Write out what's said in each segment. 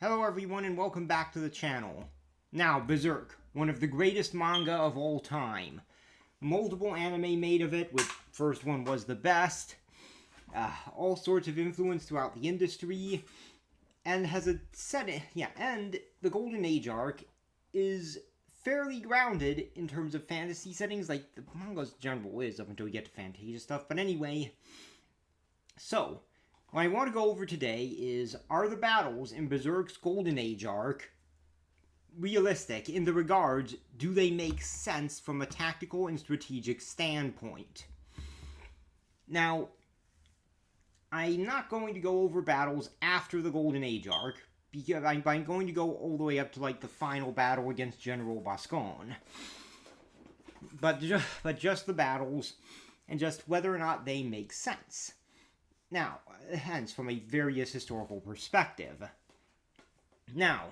Hello everyone and welcome back to the channel. Now, Berserk, one of the greatest manga of all time. Multiple anime made of it, which first one was the best. All sorts of influence throughout the industry. And has a setting, and the Golden Age arc is fairly grounded in terms of fantasy settings, like the manga's general is up until we get to Fantasia stuff. But anyway, so what I want to go over today is, are the battles in Berserk's Golden Age arc realistic in the regards, do they make sense from a tactical and strategic standpoint? Now, I'm not going to go over battles after the Golden Age arc, because I'm going to go all the way up to like the final battle against General Bascon. But just the battles, and just whether or not they make sense. Now, hence, from a various historical perspective. Now,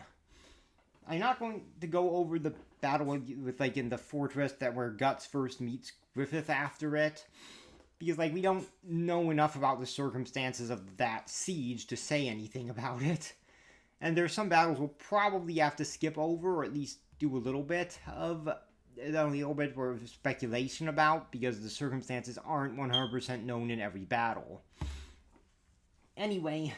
I'm not going to go over the battle with, like, in the fortress where Guts first meets Griffith after it, because, like, we don't know enough about the circumstances of that siege to say anything about it. And there's some battles we'll probably have to skip over, or at least do a little bit of speculation about, because the circumstances aren't 100% known in every battle. Anyway,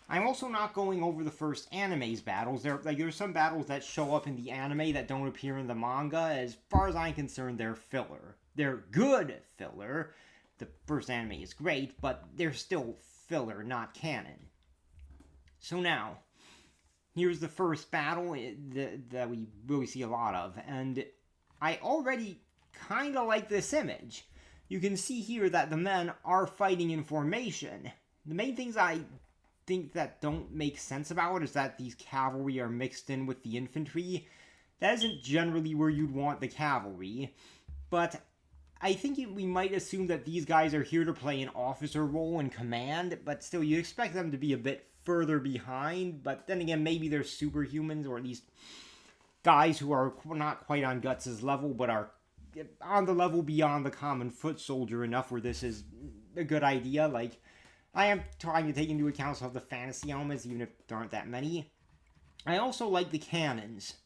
I'm also not going over the first anime's battles. There's some battles that show up in the anime that don't appear in the manga. As far as I'm concerned, they're filler. They're good filler. The first anime is great, but they're still filler, not canon. So now, here's the first battle that we really see a lot of, and I already kind of like this image. You can see here that the men are fighting in formation. The main things I think that don't make sense about it is that these cavalry are mixed in with the infantry. That isn't generally where you'd want the cavalry, but I think we might assume that these guys are here to play an officer role in command, but still you'd expect them to be a bit further behind. But then again, maybe they're superhumans, or at least guys who are not quite on Guts' level, but are on the level beyond the common foot soldier enough where this is a good idea. Like, I am trying to take into account some of the fantasy elements, even if there aren't that many. I also like the cannons.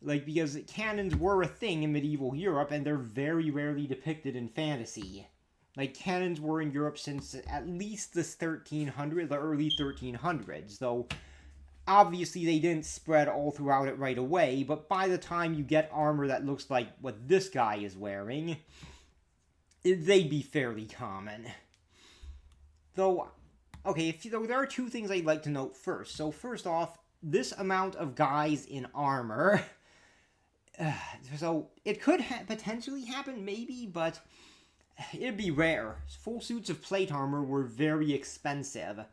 Like, because cannons were a thing in medieval Europe, and they're very rarely depicted in fantasy. Like, cannons were in Europe since at least the early 1300s, though obviously they didn't spread all throughout it right away, but by the time you get armor that looks like what this guy is wearing, they'd be fairly common. Though, okay, there are two things I'd like to note first. So first off, this amount of guys in armor, so it could potentially happen, maybe, but it'd be rare. Full suits of plate armor were very expensive.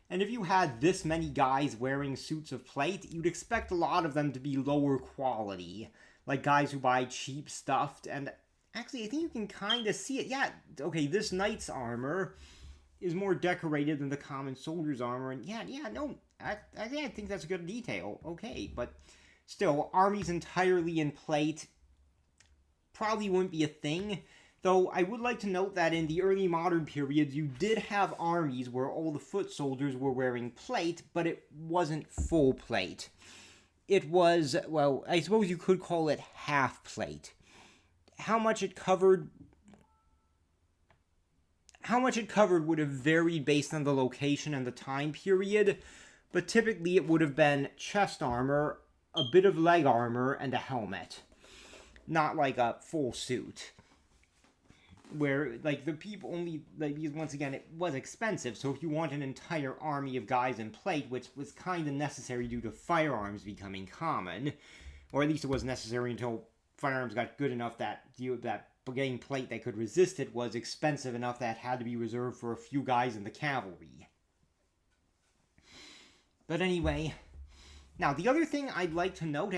And if you had this many guys wearing suits of plate, you'd expect a lot of them to be lower quality. Like guys who buy cheap stuff. And actually, I think you can kind of see it. Yeah, okay, this knight's armor is more decorated than the common soldier's armor. And I think that's a good detail. Okay, but still, armies entirely in plate probably wouldn't be a thing. Though I would like to note that in the early modern periods, you did have armies where all the foot soldiers were wearing plate, but it wasn't full plate. It was, well, I suppose you could call it half plate. How much it covered would have varied based on the location and the time period, but typically it would have been chest armor, a bit of leg armor, and a helmet. Not like a full suit. Where, like, the people only, like, because once again, it was expensive, so if you want an entire army of guys in plate, which was kind of necessary due to firearms becoming common, or at least it was necessary until firearms got good enough that getting plate that could resist it was expensive enough that it had to be reserved for a few guys in the cavalry. But anyway, now the other thing I'd like to note,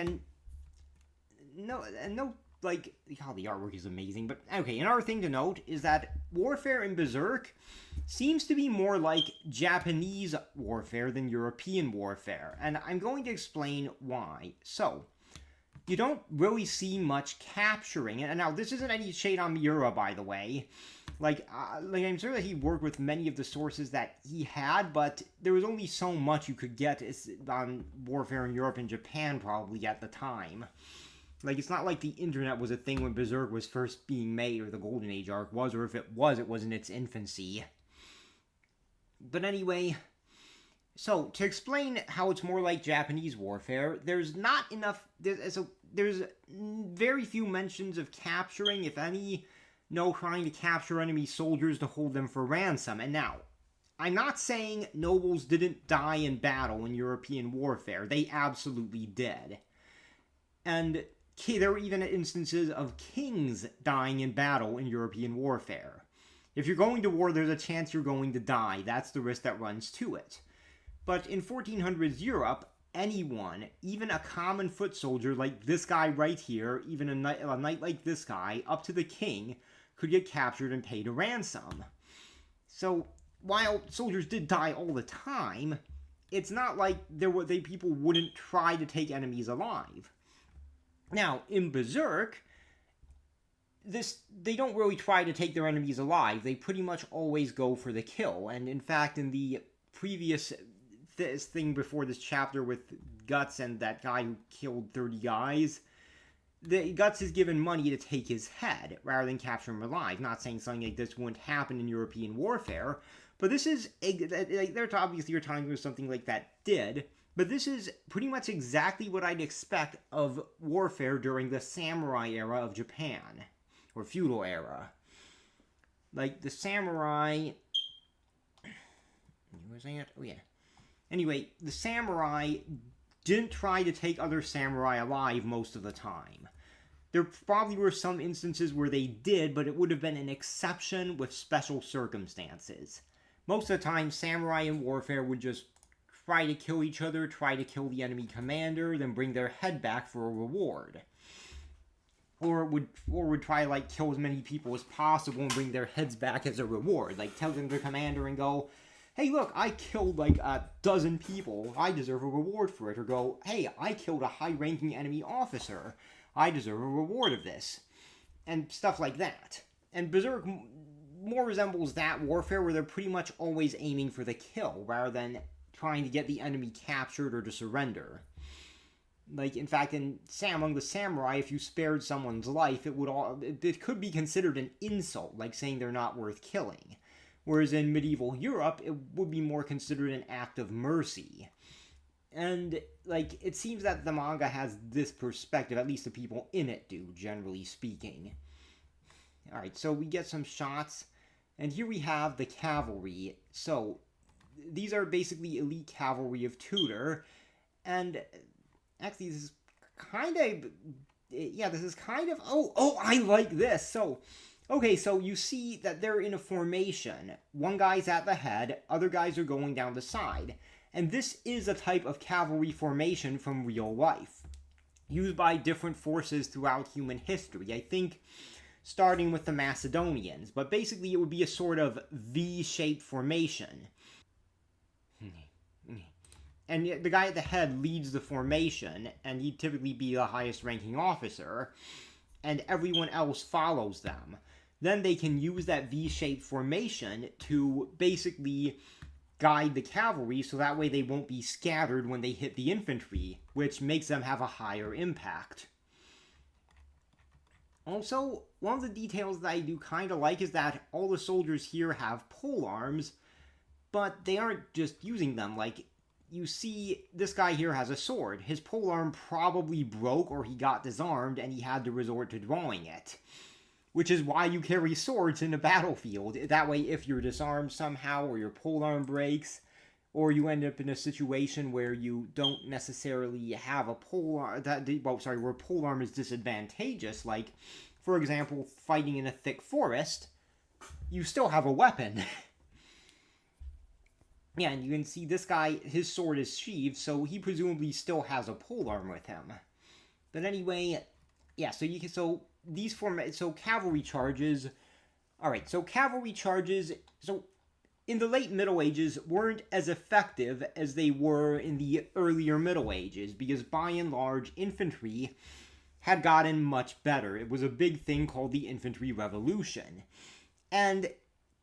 like, God, the artwork is amazing, but okay, another thing to note is that warfare in Berserk seems to be more like Japanese warfare than European warfare, and I'm going to explain why. So, you don't really see much capturing, and now this isn't any shade on Miura, by the way, Like I'm sure that he worked with many of the sources that he had, but there was only so much you could get on warfare in Europe and Japan probably at the time. Like, it's not like the internet was a thing when Berserk was first being made, or the Golden Age arc was, or if it was in its infancy. But anyway, so to explain how it's more like Japanese warfare, there's not enough. There's very few mentions of capturing, if any. No, trying to capture enemy soldiers to hold them for ransom. And now, I'm not saying nobles didn't die in battle in European warfare. They absolutely did. And there were even instances of kings dying in battle in European warfare. If you're going to war, there's a chance you're going to die. That's the risk that runs to it. But in 1400s Europe, anyone, even a common foot soldier like this guy right here, even a knight like this guy, up to the king, could get captured and paid a ransom. So, while soldiers did die all the time, it's not like people wouldn't try to take enemies alive. Now, in Berserk, they don't really try to take their enemies alive. They pretty much always go for the kill. And in fact, in the previous thing before this chapter with Guts and that guy who killed 30 guys, Guts is given money to take his head rather than capture him alive. Not saying something like this wouldn't happen in European warfare, but this is there obviously are times where something like that did. But this is pretty much exactly what I'd expect of warfare during the samurai era of Japan, or feudal era. Like, the samurai... Where was I at? Oh, yeah. Anyway, the samurai didn't try to take other samurai alive most of the time. There probably were some instances where they did, but it would have been an exception with special circumstances. Most of the time, samurai in warfare would just try to kill each other, try to kill the enemy commander, then bring their head back for a reward. Or would try to, like, kill as many people as possible and bring their heads back as a reward. Like, tell them their commander and go, hey, look, I killed, like, a dozen people. I deserve a reward for it. Or go, hey, I killed a high-ranking enemy officer. I deserve a reward of this. And stuff like that. And Berserk more resembles that warfare where they're pretty much always aiming for the kill rather than trying to get the enemy captured or to surrender. Like, in fact, among the samurai, if you spared someone's life, it could be considered an insult, like saying they're not worth killing. Whereas in medieval Europe, it would be more considered an act of mercy. And, like, it seems that the manga has this perspective, at least the people in it do, generally speaking. Alright, so we get some shots, and here we have the cavalry. So, these are basically elite cavalry of Tudor, and actually this is kind of, I like this. So, okay, so you see that they're in a formation. One guy's at the head, other guys are going down the side. And this is a type of cavalry formation from real life, used by different forces throughout human history. I think starting with the Macedonians, but basically it would be a sort of V-shaped formation. And the guy at the head leads the formation, and he'd typically be the highest ranking officer, and everyone else follows them. Then they can use that V-shaped formation to basically guide the cavalry, so that way they won't be scattered when they hit the infantry, which makes them have a higher impact. Also, one of the details that I do kind of like is that all the soldiers here have polearms, but they aren't just using them. Like, you see, this guy here has a sword. His polearm probably broke or he got disarmed and he had to resort to drawing it. Which is why you carry swords in a battlefield. That way, if you're disarmed somehow or your polearm breaks, or you end up in a situation where you don't necessarily have a polearm, where polearm is disadvantageous, like, for example, fighting in a thick forest, you still have a weapon. Yeah, and you can see this guy, his sword is sheathed, so he presumably still has a polearm with him. But anyway, yeah, so cavalry charges. Alright, so cavalry charges, in the late Middle Ages, weren't as effective as they were in the earlier Middle Ages, because by and large, infantry had gotten much better. It was a big thing called the Infantry Revolution. And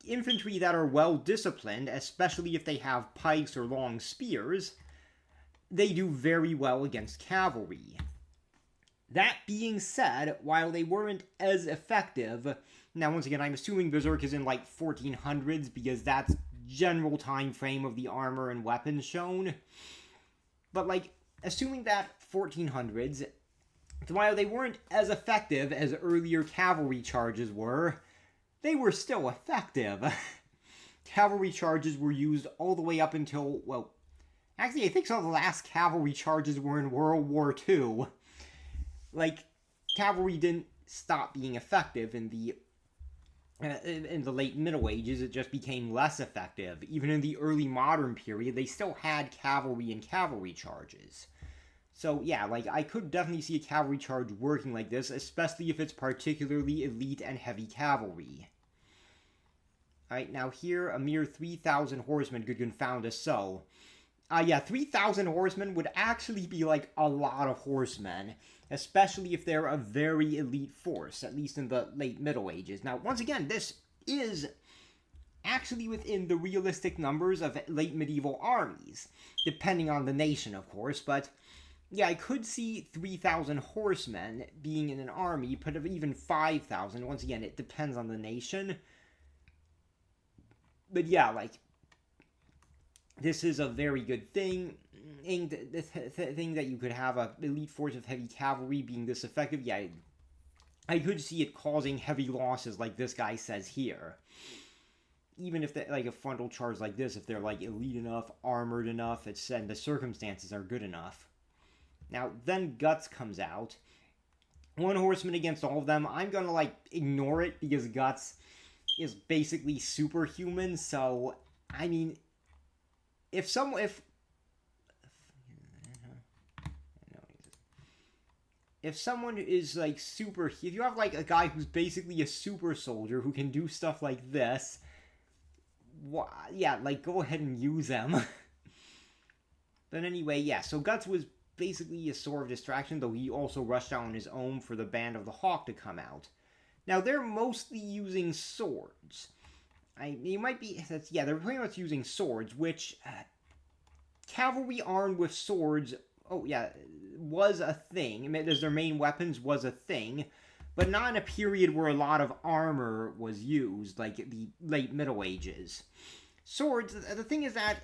infantry that are well disciplined, especially if they have pikes or long spears, they do very well against cavalry. That being said, while they weren't as effective, now once again I'm assuming Berserk is in like 1400s because that's general time frame of the armor and weapons shown. But like assuming that 1400s, while they weren't as effective as earlier cavalry charges were, they were still effective. Cavalry charges were used all the way up until, well, actually I think some of the last cavalry charges were in World War II. Like, cavalry didn't stop being effective in the late Middle Ages. It just became less effective. Even in the early modern period, they still had cavalry and cavalry charges. So yeah, like, I could definitely see a cavalry charge working like this, especially if it's particularly elite and heavy cavalry. Alright, now here, a mere 3,000 horsemen could confound us so. Yeah, 3,000 horsemen would actually be, like, a lot of horsemen, especially if they're a very elite force, at least in the late Middle Ages. Now, once again, this is actually within the realistic numbers of late medieval armies, depending on the nation, of course, but yeah, I could see 3,000 horsemen being in an army, but even 5,000, once again, it depends on the nation. But yeah, like, this is a very good thing. The thing that you could have a elite force of heavy cavalry being this effective, yeah, I could see it causing heavy losses like this guy says here. Even if, like, a frontal charge like this, if they're, like, elite enough, armored enough, and the circumstances are good enough. Now, then Guts comes out. One horseman against all of them. I'm gonna, like, ignore it because Guts is basically superhuman, so, I mean, if someone is like if you have like a guy who's basically a super soldier who can do stuff like this, yeah, like, go ahead and use them. But anyway, yeah, so Guts was basically a sort of distraction, though he also rushed out on his own for the Band of the Hawk to come out. Now, they're mostly using swords. They're pretty much using swords, which cavalry armed with swords, was a thing. As their main weapons was a thing, but not in a period where a lot of armor was used, like the late Middle Ages. Swords, the thing is that,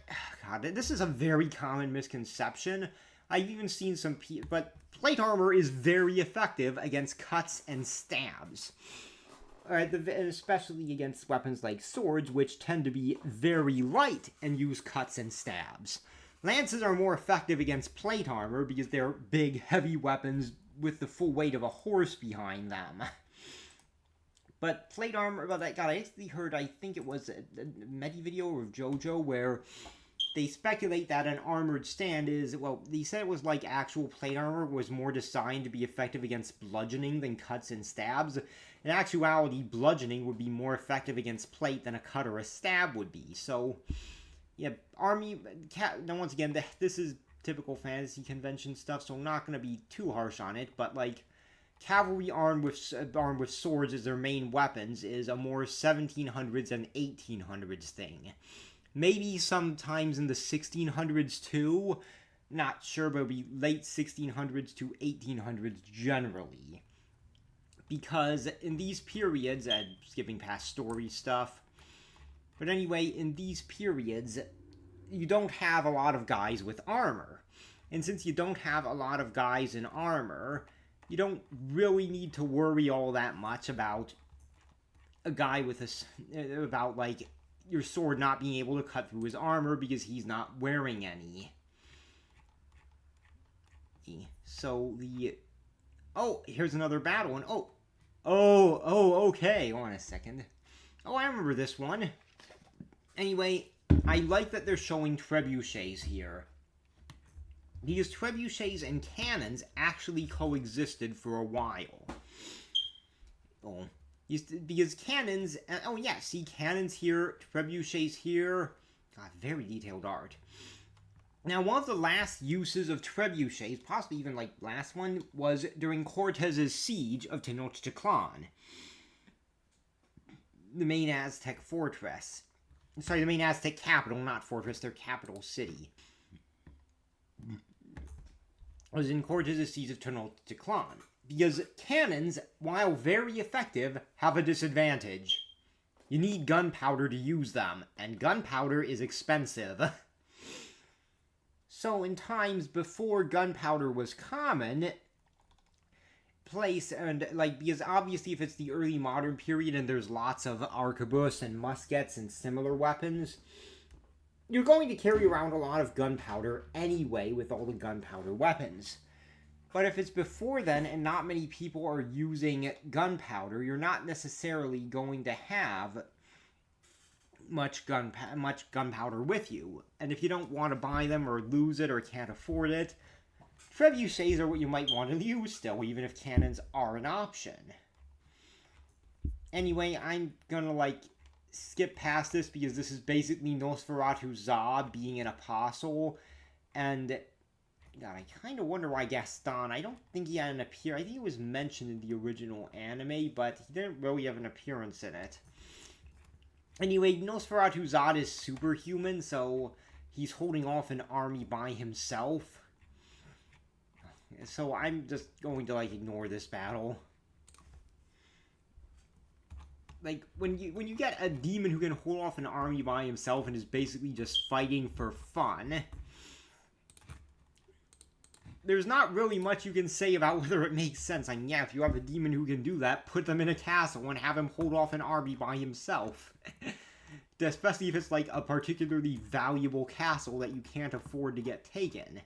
God, this is a very common misconception. I've even seen some people, but plate armor is very effective against cuts and stabs. Especially against weapons like swords, which tend to be very light and use cuts and stabs. Lances are more effective against plate armor because they're big, heavy weapons with the full weight of a horse behind them. But plate armor, God, I actually heard, I think it was a Medi video of JoJo, where they speculate that an armored stand is, well, they said it was like actual plate armor was more designed to be effective against bludgeoning than cuts and stabs. In actuality, bludgeoning would be more effective against plate than a cut or a stab would be. So, yeah, now once again, this is typical fantasy convention stuff, so I'm not going to be too harsh on it, but, like, cavalry armed with swords as their main weapons is a more 1700s and 1800s thing. Maybe sometimes in the 1600s too, not sure, but it'll be late 1600s to 1800s generally. Because in these periods, skipping past story stuff, but anyway, in these periods, you don't have a lot of guys with armor. And since you don't have a lot of guys in armor, you don't really need to worry all that much about a guy with about, like, your sword not being able to cut through his armor because he's not wearing any. So here's another battle, and okay, hold on a second. I remember this one. Anyway, I like that they're showing trebuchets here. Because trebuchets and cannons actually coexisted for a while. Because cannons, see cannons here, trebuchets here. God, very detailed art. Now, one of the last uses of trebuchets, possibly even like last one, was during Cortez's siege of Tenochtitlan. the main Aztec fortress. Sorry, the main Aztec capital, not fortress, their capital city. Was in Cortez's siege of Tenochtitlan, because cannons, while very effective, have a disadvantage. You need gunpowder to use them, and gunpowder is expensive. So in times before gunpowder was common, because obviously if it's the early modern period and there's lots of arquebus and muskets and similar weapons, you're going to carry around a lot of gunpowder anyway with all the gunpowder weapons. But if it's before then and not many people are using gunpowder, you're not necessarily going to have much gunpowder with you. And if you don't want to buy them or lose it or can't afford it, trebuchets are what you might want to use still, even if cannons are an option. Anyway, I'm gonna, skip past this because this is basically Nosferatu Zod being an apostle, and God, I kind of wonder why Gaston, I don't think he had an appearance. I think it was mentioned in the original anime, but he didn't really have an appearance in it. Anyway, Nosferatu Zod is superhuman, so he's holding off an army by himself. So I'm just going to, ignore this battle. When you get a demon who can hold off an army by himself and is basically just fighting for fun, there's not really much you can say about whether it makes sense. Yeah, if you have a demon who can do that, put them in a castle and have him hold off an army by himself. Especially if it's, a particularly valuable castle that you can't afford to get taken.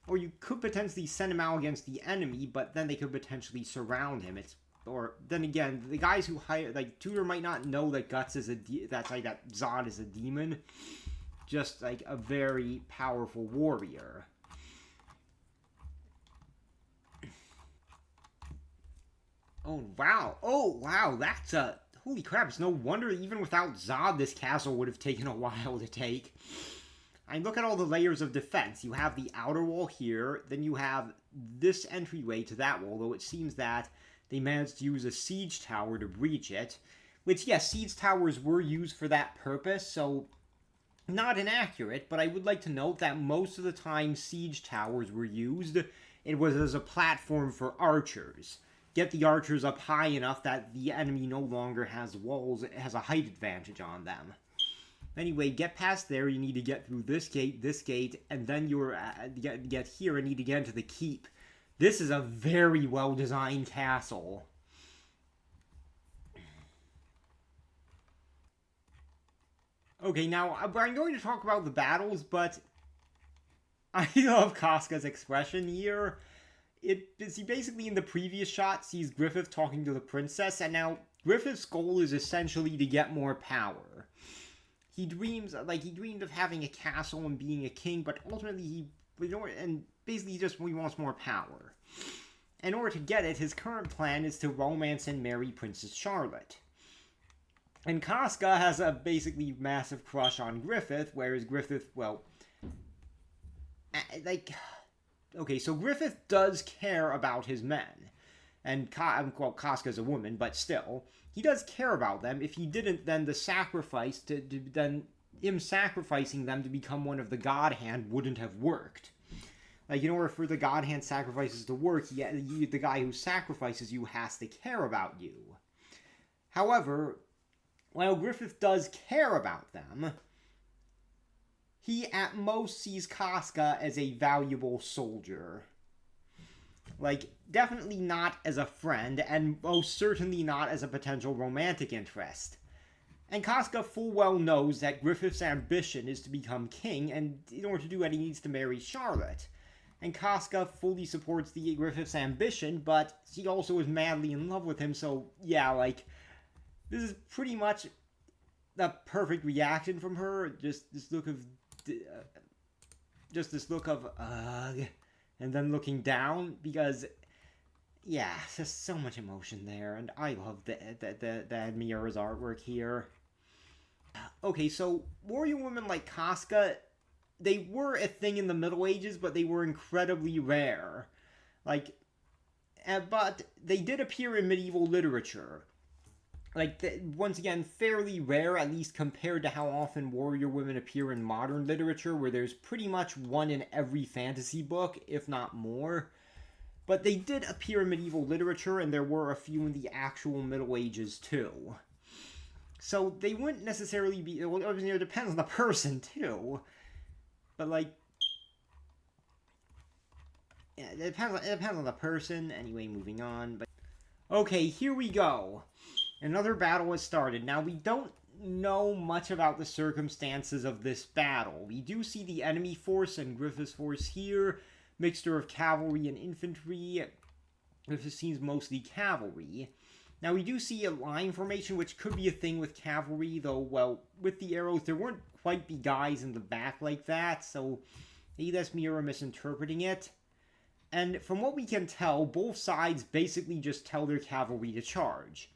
Or you could potentially send him out against the enemy, but then they could potentially surround him. Or then again, the guys who hire, Tudor might not know that Guts is that Zod is a demon. Just, a very powerful warrior. Oh, wow, that's holy crap, it's no wonder even without Zod this castle would have taken a while to take. I look at all the layers of defense. You have the outer wall here, then you have this entryway to that wall, though it seems that they managed to use a siege tower to breach it. Which, yes, siege towers were used for that purpose, so not inaccurate, but I would like to note that most of the time siege towers were used, it was as a platform for archers. Get the archers up high enough that the enemy no longer has walls, it has a height advantage on them. Anyway, get past there, you need to get through this gate, and then you're get here and need to get into the keep. This is a very well-designed castle. Okay, now, I'm going to talk about the battles, but I love Casca's expression here. He basically in the previous shot sees Griffith talking to the princess, and now Griffith's goal is essentially to get more power. He dreamed of having a castle and being a king, but ultimately he wants more power. In order to get it, his current plan is to romance and marry Princess Charlotte. And Casca has a basically massive crush on Griffith, whereas Griffith, okay, so Griffith does care about his men. And, Casca's a woman, but still, he does care about them. If he didn't, then the sacrifice, him sacrificing them to become one of the God Hand wouldn't have worked. In order for the God Hand sacrifices to work, the guy who sacrifices you has to care about you. However, while Griffith does care about them, he at most sees Casca as a valuable soldier. Definitely not as a friend, and most certainly not as a potential romantic interest. And Casca full well knows that Griffith's ambition is to become king, and in order to do that he needs to marry Charlotte. And Casca fully supports Griffith's ambition, but she also is madly in love with him, so yeah, this is pretty much the perfect reaction from her. Just this look of, ugh, and then looking down, because, yeah, there's so much emotion there, and I love the Miura's artwork here. Okay, so warrior women like Casca, they were a thing in the Middle Ages, but they were incredibly rare. But they did appear in medieval literature. like, once again, fairly rare, at least compared to how often warrior women appear in modern literature, where there's pretty much one in every fantasy book, if not more. But they did appear in medieval literature, and there were a few in the actual Middle Ages, too. So they wouldn't necessarily be... Well, it depends on the person, too. But, like... Yeah, it depends on the person. Anyway, moving on. But okay, here we go. Another battle has started. Now, we don't know much about the circumstances of this battle. We do see the enemy force and Griffith's force here. Mixture of cavalry and infantry. Griffith seems mostly cavalry. Now, we do see a line formation, which could be a thing with cavalry, though, well, with the arrows, there weren't quite be guys in the back like that, so maybe that's me or misinterpreting it. And from what we can tell, both sides basically just tell their cavalry to charge.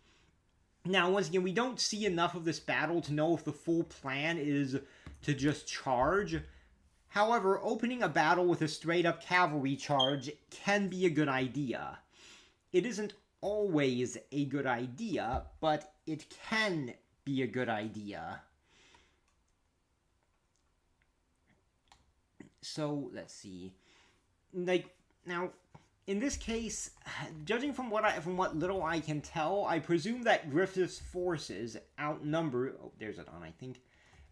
Now, once again, we don't see enough of this battle to know if the full plan is to just charge. However, opening a battle with a straight-up cavalry charge can be a good idea. It isn't always a good idea, but it can be a good idea. So, let's see. Like, now, in this case, judging from what little I can tell, I presume that Griffith's forces outnumber... Oh, there's it on, I think.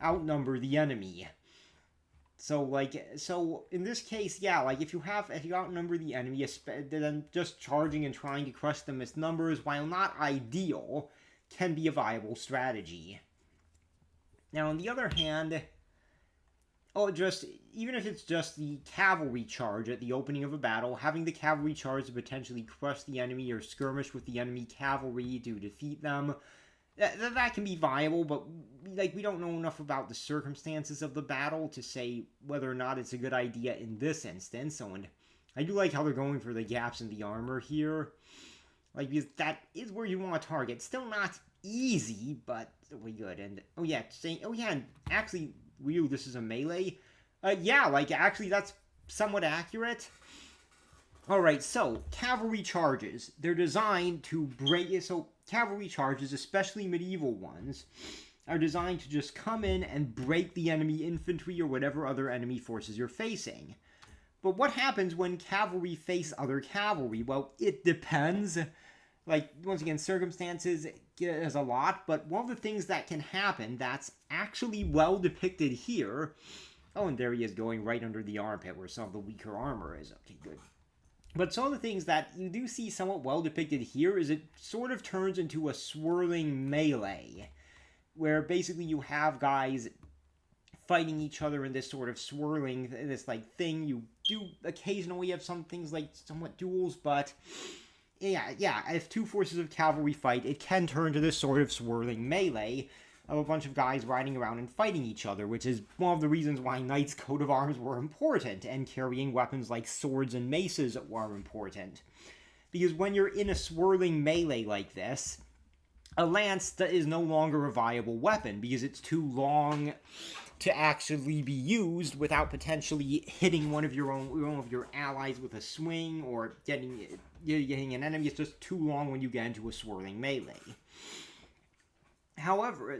Outnumber the enemy. So in this case, yeah, like, if you outnumber the enemy, then just charging and trying to crush them as numbers, while not ideal, can be a viable strategy. Now, on the other hand... even if it's just the cavalry charge at the opening of a battle, having the cavalry charge to potentially crush the enemy or skirmish with the enemy cavalry to defeat them, that can be viable, but, like, we don't know enough about the circumstances of the battle to say whether or not it's a good idea in this instance. So, and I do like how they're going for the gaps in the armor here. Like, because that is where you want to target. Still not easy, but really good. And, and actually... Whew, this is a melee? Yeah, like, actually, that's somewhat accurate. Alright, so, cavalry charges. They're designed to break... So, cavalry charges, especially medieval ones, are designed to just come in and break the enemy infantry or whatever other enemy forces you're facing. But what happens when cavalry face other cavalry? Well, it depends. Like, once again, circumstances is a lot, but one of the things that can happen that's actually well depicted here... Oh, and there he is going right under the armpit where some of the weaker armor is. Okay, good. But some of the things that you do see somewhat well depicted here is it sort of turns into a swirling melee, where basically you have guys fighting each other in this sort of swirling, this, like, thing. You do occasionally have some things like somewhat duels, but... Yeah, if two forces of cavalry fight, it can turn to this sort of swirling melee of a bunch of guys riding around and fighting each other, which is one of the reasons why knights' coat of arms were important, and carrying weapons like swords and maces were important. Because when you're in a swirling melee like this, a lance is no longer a viable weapon, because it's too long to actually be used without potentially hitting one of your allies with a swing, or getting an enemy. It's just too long when you get into a swirling melee. However,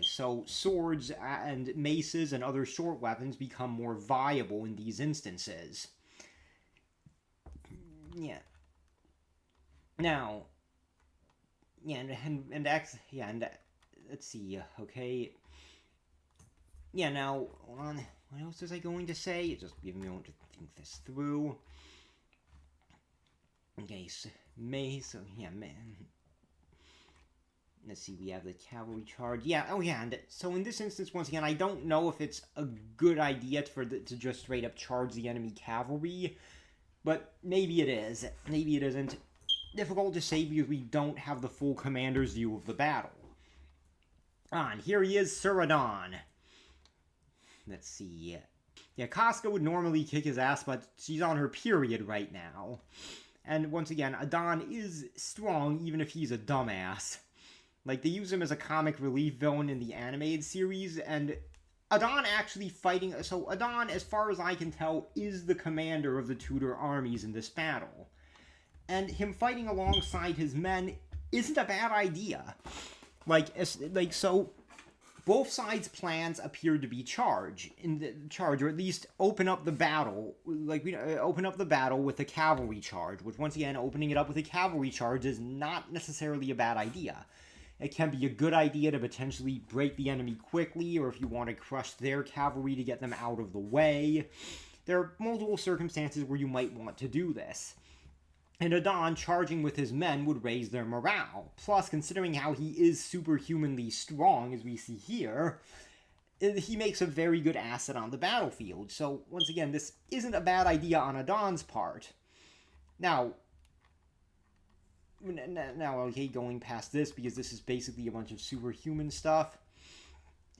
so swords and maces and other short weapons become more viable in these instances. Yeah. Now, let's see, okay. Yeah, now, hold on. What else was I going to say? Just give me a moment to think this through. Okay, so, man. Let's see, we have the cavalry charge. Yeah, and so in this instance, once again, I don't know if it's a good idea to just straight up charge the enemy cavalry, but maybe it is. Maybe it isn't. Difficult to say because we don't have the full commander's view of the battle. And here he is, Sir Adon. Let's see. Yeah, Casca would normally kick his ass, but she's on her period right now. And once again, Adon is strong, even if he's a dumbass. Like, they use him as a comic relief villain in the animated series, and Adon actually fighting... So, Adon, as far as I can tell, is the commander of the Tudor armies in this battle. And him fighting alongside his men isn't a bad idea. So both sides' plans appear to be charge, or at least open up the battle. Open up the battle with a cavalry charge, which once again, opening it up with a cavalry charge is not necessarily a bad idea. It can be a good idea to potentially break the enemy quickly, or if you want to crush their cavalry to get them out of the way. There are multiple circumstances where you might want to do this. And Adon charging with his men would raise their morale. Plus, considering how he is superhumanly strong, as we see here, he makes a very good asset on the battlefield. So, once again, this isn't a bad idea on Adon's part. Now, okay, going past this, because this is basically a bunch of superhuman stuff.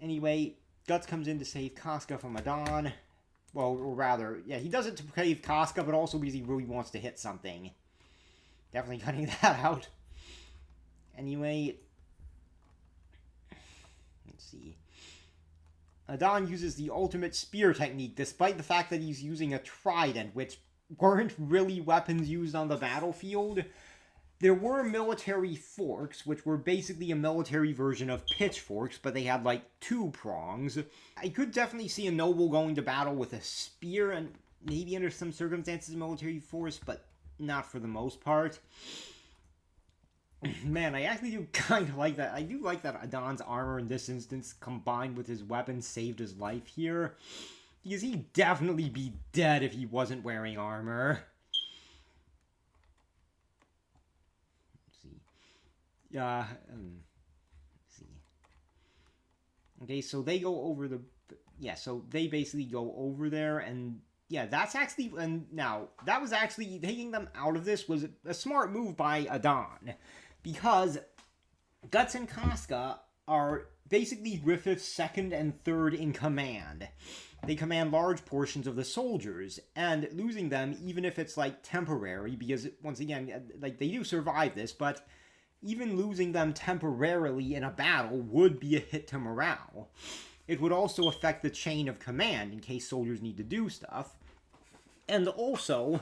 Anyway, Guts comes in to save Casca from Adon. Well, or rather, yeah, he does it to save Casca, but also because he really wants to hit something. Definitely cutting that out. Anyway, let's see. Adon uses the ultimate spear technique, despite the fact that he's using a trident, which weren't really weapons used on the battlefield. There were military forks, which were basically a military version of pitchforks, but they had like 2 prongs. I could definitely see a noble going to battle with a spear, and maybe under some circumstances military force, but not for the most part. Man, I actually do kind of like that. I do like that Adon's armor in this instance, combined with his weapon, saved his life here. Because he'd definitely be dead if he wasn't wearing armor. Let's see. Let's see. Okay, so they go over the... Yeah, so they basically go over there, and yeah, that's actually... And now, that was actually... Taking them out of this was a smart move by Adon. Because Guts and Casca are basically Griffith's second and third in command. They command large portions of the soldiers, and losing them, even if it's, like, temporary, because, once again, like, they do survive this, but even losing them temporarily in a battle would be a hit to morale. It would also affect the chain of command, in case soldiers need to do stuff. And also,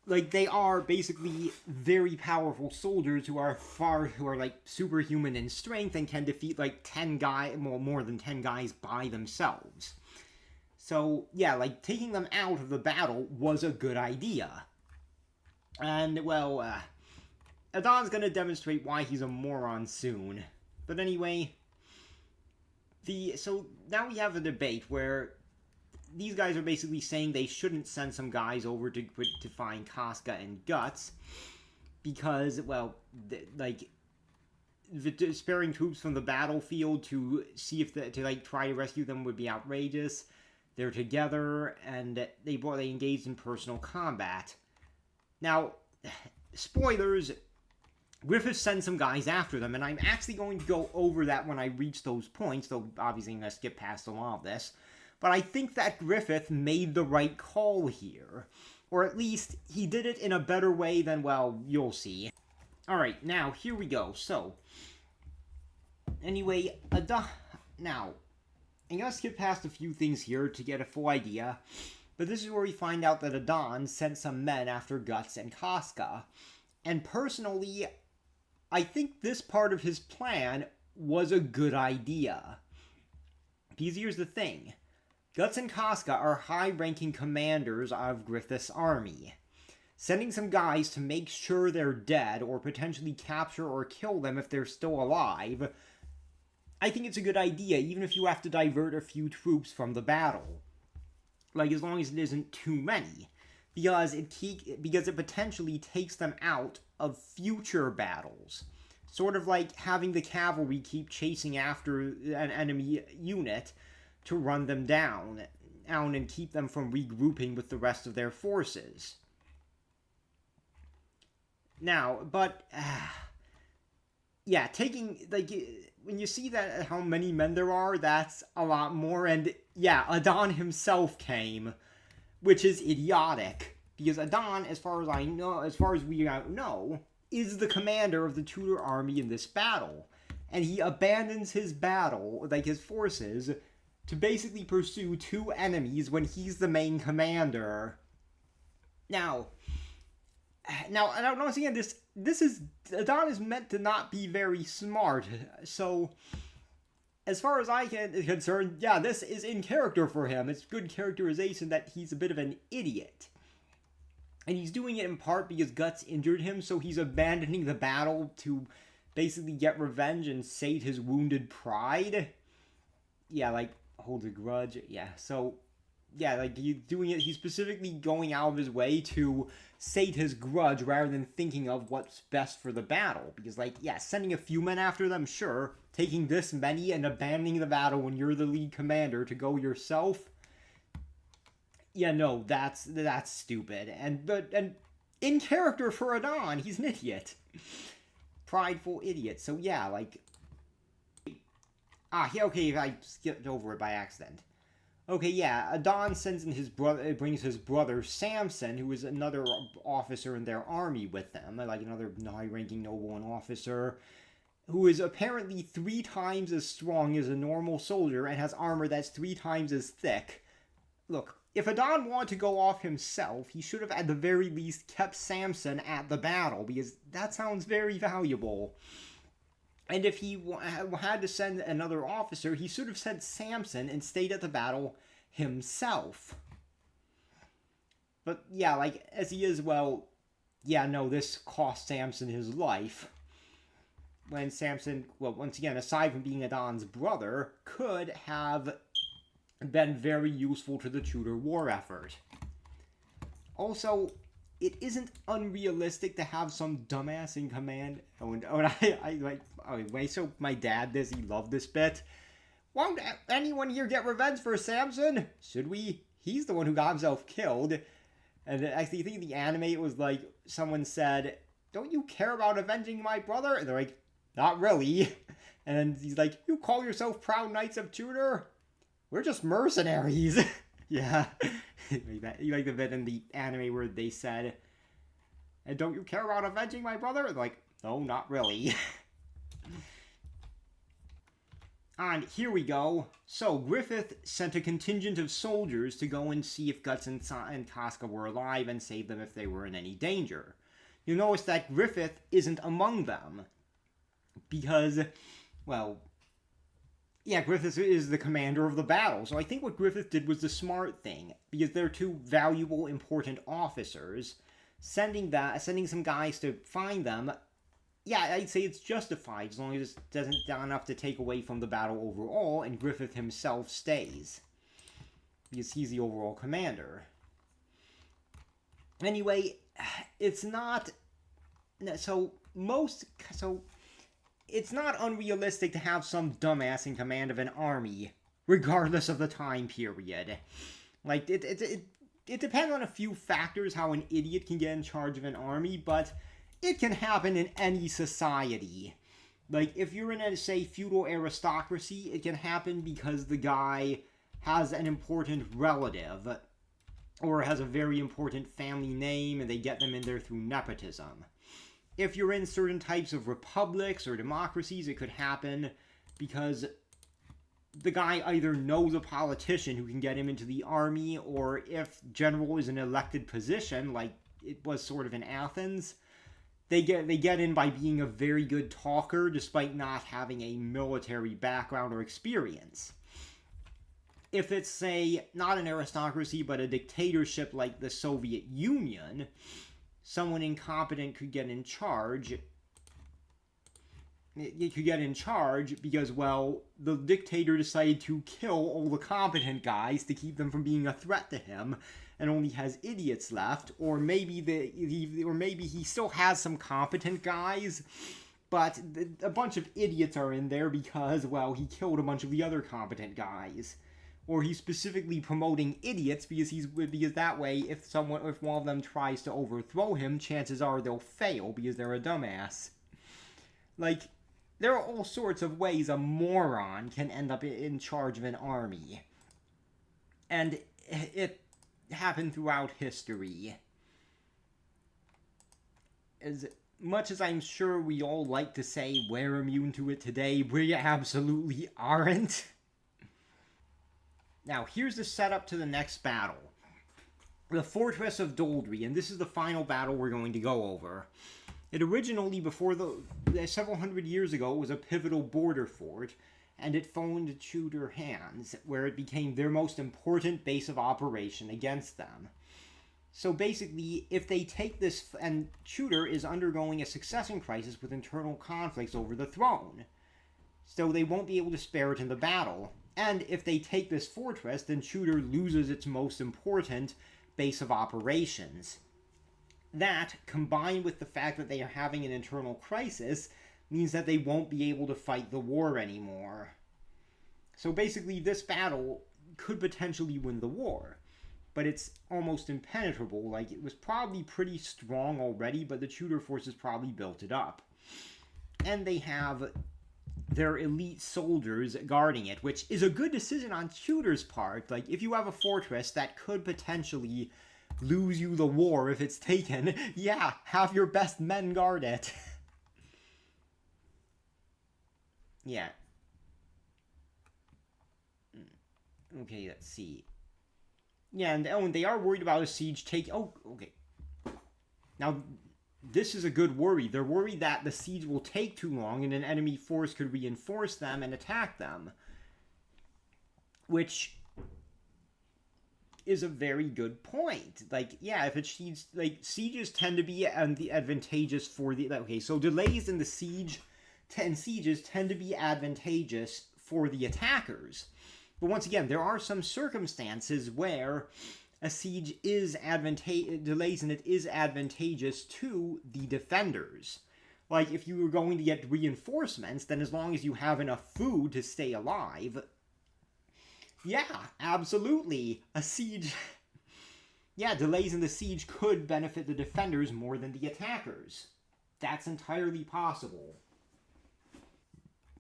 like, they are basically very powerful soldiers who are like, superhuman in strength and can defeat, like, 10 guys, well, more than 10 guys by themselves. So, yeah, like, taking them out of the battle was a good idea. And, well, Adon's gonna demonstrate why he's a moron soon. But anyway, so now we have a debate where these guys are basically saying they shouldn't send some guys over to find Casca and Guts because, well, sparing troops from the battlefield to see if try to rescue them would be outrageous. They're together and they engaged in personal combat. Now, spoilers, Griffith sends some guys after them, and I'm actually going to go over that when I reach those points, though obviously I'm going to skip past a lot of this. But I think that Griffith made the right call here. Or at least, he did it in a better way than, well, you'll see. Alright, now, here we go. So, anyway, now, I'm going to skip past a few things here to get a full idea. But this is where we find out that Adon sent some men after Guts and Casca. And personally, I think this part of his plan was a good idea. Because here's the thing. Guts and Casca are high-ranking commanders of Griffith's army. Sending some guys to make sure they're dead, or potentially capture or kill them if they're still alive, I think it's a good idea, even if you have to divert a few troops from the battle. Like, as long as it isn't too many. Because it potentially takes them out of future battles. Sort of like having the cavalry keep chasing after an enemy unit to run them down and keep them from regrouping with the rest of their forces. Now, but, yeah, when you see that how many men there are, that's a lot more, and, yeah, Adon himself came, which is idiotic, because Adon, as far as we know, is the commander of the Tudor army in this battle, and he abandons his his forces, to basically pursue 2 enemies when he's the main commander. Now, now once again, this is Adon is meant to not be very smart, so as far as I can concerned, yeah, this is in character for him. It's good characterization that he's a bit of an idiot. And he's doing it in part because Guts injured him, so he's abandoning the battle to basically get revenge and sate his wounded pride. Yeah, like, hold a grudge. Yeah, so, yeah, like, he's doing it, he's specifically going out of his way to sate his grudge rather than thinking of what's best for the battle. Because, like, yeah, sending a few men after them, sure. Taking this many and abandoning the battle when you're the lead commander to go yourself, yeah, no, that's stupid. And in character for Adon, he's an idiot. Prideful idiot. So yeah, like, yeah, okay, I skipped over it by accident. Okay, yeah, Adon sends in his brother, brings his brother Samson, who is another officer in their army with them, like another high-ranking noble and officer, who is apparently 3 times as strong as a normal soldier and has armor that's 3 times as thick. Look, if Adon wanted to go off himself, he should have at the very least kept Samson at the battle, because that sounds very valuable. And if he had to send another officer, he should have sent Samson and stayed at the battle himself. But yeah, like, as he is, well, yeah, no, this cost Samson his life. When Samson, well, once again, aside from being Adon's brother, could have been very useful to the Tudor war effort. Also, it isn't unrealistic to have some dumbass in command. So my dad does, he loved this bit. Won't anyone here get revenge for Samson? Should we? He's the one who got himself killed. And I think the anime, it was like, someone said, don't you care about avenging my brother? And they're like, not really. And then he's like, you call yourself proud knights of Tudor? We're just mercenaries. Yeah. You like the bit in the anime where they said, and don't you care about avenging my brother? They're like, no, not really. And here we go. So, Griffith sent a contingent of soldiers to go and see if Guts and Casca were alive and save them if they were in any danger. You'll notice that Griffith isn't among them. Because, well, yeah, Griffith is the commander of the battle. So I think what Griffith did was the smart thing. Because they're 2 valuable, important officers. Sending some guys to find them, yeah, I'd say it's justified as long as it doesn't do enough to take away from the battle overall, and Griffith himself stays. Because he's the overall commander. Anyway, it's not... it's not unrealistic to have some dumbass in command of an army, regardless of the time period. Like, it depends on a few factors how an idiot can get in charge of an army, but it can happen in any society. Like, if you're in a, say, feudal aristocracy, it can happen because the guy has an important relative, or has a very important family name, and they get them in there through nepotism. If you're in certain types of republics or democracies, it could happen because the guy either knows a politician who can get him into the army, or if general is an elected position, like it was sort of in Athens, they get in by being a very good talker despite not having a military background or experience. If it's, say, not an aristocracy but a dictatorship like the Soviet Union, someone incompetent could get in charge. It could get in charge because, well, the dictator decided to kill all the competent guys to keep them from being a threat to him, and only has idiots left. Or maybe he still has some competent guys, but a bunch of idiots are in there because, well, he killed a bunch of the other competent guys. Or he's specifically promoting idiots because that way, if one of them tries to overthrow him, chances are they'll fail because they're a dumbass. Like, there are all sorts of ways a moron can end up in charge of an army. And it happened throughout history. As much as I'm sure we all like to say we're immune to it today, we absolutely aren't. Now, here's the setup to the next battle. The Fortress of Doldry, and this is the final battle we're going to go over. It originally, several hundred years ago, was a pivotal border fort, and it fell into Tudor hands, where it became their most important base of operation against them. So basically, if they take this, and Tudor is undergoing a succession crisis with internal conflicts over the throne, so they won't be able to spare it in the battle. And if they take this fortress, then Tudor loses its most important base of operations. That, combined with the fact that they are having an internal crisis, means that they won't be able to fight the war anymore. So basically, this battle could potentially win the war, but it's almost impenetrable. Like, it was probably pretty strong already, but the Tudor forces probably built it up. And they have their elite soldiers guarding it, which is a good decision on Tudor's part. Like, if you have a fortress that could potentially lose you the war if it's taken, yeah, have your best men guard it. Yeah. Okay, let's see. Yeah, and they are worried about a siege take. Oh, okay. Now, this is a good worry. They're worried that the siege will take too long and an enemy force could reinforce them and attack them. Which is a very good point. Like, yeah, if it's siege, like, sieges tend to be advantageous for the... Okay, so delays in the siege and sieges tend to be advantageous for the attackers. But once again, there are some circumstances where a siege is delays in it is advantageous to the defenders. Like, if you were going to get reinforcements, then as long as you have enough food to stay alive, yeah, absolutely, a siege... Yeah, delays in the siege could benefit the defenders more than the attackers. That's entirely possible.